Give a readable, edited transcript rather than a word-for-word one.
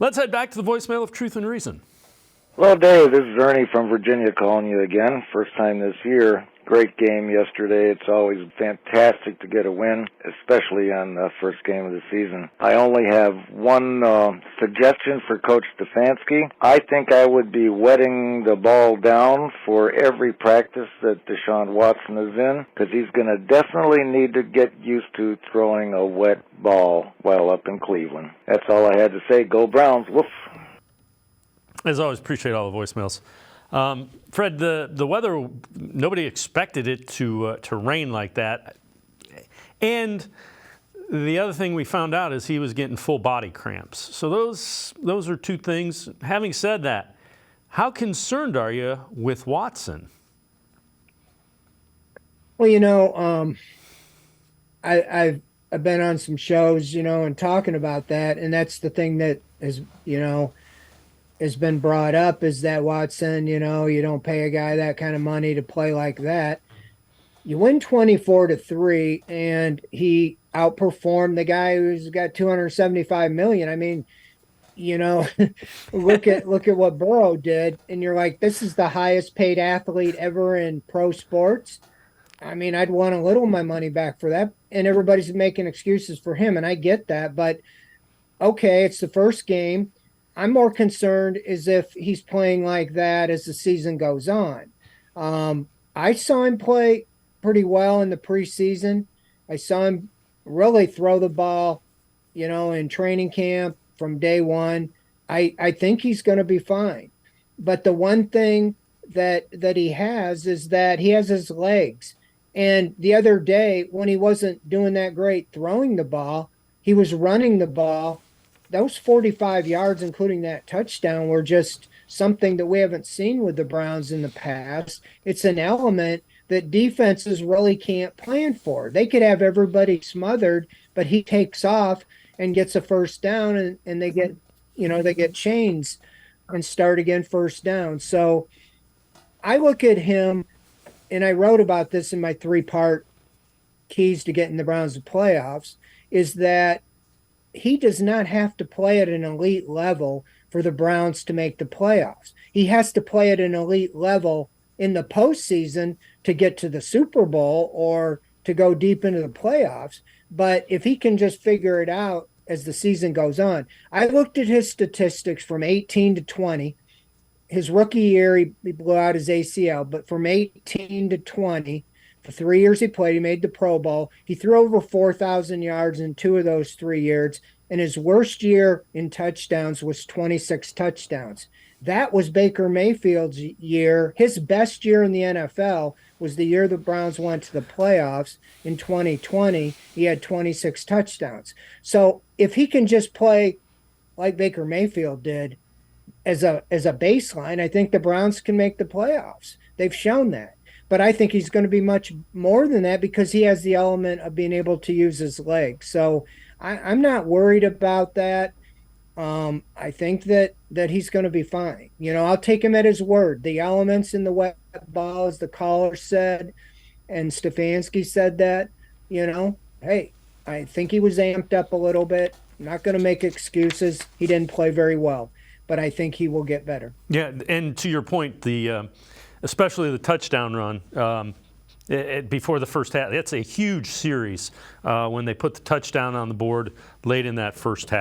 Let's head back to the voicemail of Truth and Reason. Hello, Dave. This is Ernie from Virginia calling you again. First time this year. Great game yesterday. It's always fantastic to get a win, especially on the first game of the season. I only have one suggestion for Coach Stefanski. I think I would be wetting the ball down for every practice that Deshaun Watson is in, because he's going to definitely need to get used to throwing a wet ball while up in Cleveland. That's all I had to say. Go Browns. Woof. As always, appreciate all the voicemails. Fred, the weather, nobody expected it to rain like that. And the other thing we found out is he was getting full body cramps. So those are two things. Having said that, how concerned are you with Watson? Well, I've been on some shows, and talking about that, and that's the thing that is, has been brought up, is that Watson, you don't pay a guy that kind of money to play like that. You win 24-3, and he outperformed the guy who's got $275 million. I mean, look at what Burrow did, and you're like, this is the highest paid athlete ever in pro sports. I mean, I'd want a little of my money back for that. And everybody's making excuses for him, and I get that. But, okay, it's the first game. I'm more concerned is if he's playing like that as the season goes on. I saw him play pretty well in the preseason. I saw him really throw the ball, in training camp from day one. I think he's going to be fine. But the one thing that he has is that he has his legs. And the other day, when he wasn't doing that great throwing the ball, he was running the ball. Those 45 yards, including that touchdown, were just something that we haven't seen with the Browns in the past. It's an element that defenses really can't plan for. They could have everybody smothered, but he takes off and gets a first down, and they get chains and start again first down. So I look at him, and I wrote about this in my 3-part keys to getting the Browns to playoffs, is that he does not have to play at an elite level for the Browns to make the playoffs. He has to play at an elite level in the postseason to get to the Super Bowl or to go deep into the playoffs. But if he can just figure it out as the season goes on. I looked at his statistics from 18 to 20. His rookie year, he blew out his ACL, but from 18 to 20, the 3 years he played, he made the Pro Bowl. He threw over 4,000 yards in 2 of those 3 years, and his worst year in touchdowns was 26 touchdowns. That was Baker Mayfield's year. His best year in the NFL was the year the Browns went to the playoffs in 2020. He had 26 touchdowns. So if he can just play like Baker Mayfield did as a baseline, I think the Browns can make the playoffs. They've shown that. But I think he's going to be much more than that because he has the element of being able to use his legs. So I'm not worried about that. I think that he's going to be fine. I'll take him at his word. The elements in the wet ball, as the caller said, and Stefanski said that, hey, I think he was amped up a little bit. I'm not going to make excuses. He didn't play very well, but I think he will get better. Yeah, and to your point, especially the touchdown run before the first half. That's a huge series when they put the touchdown on the board late in that first half.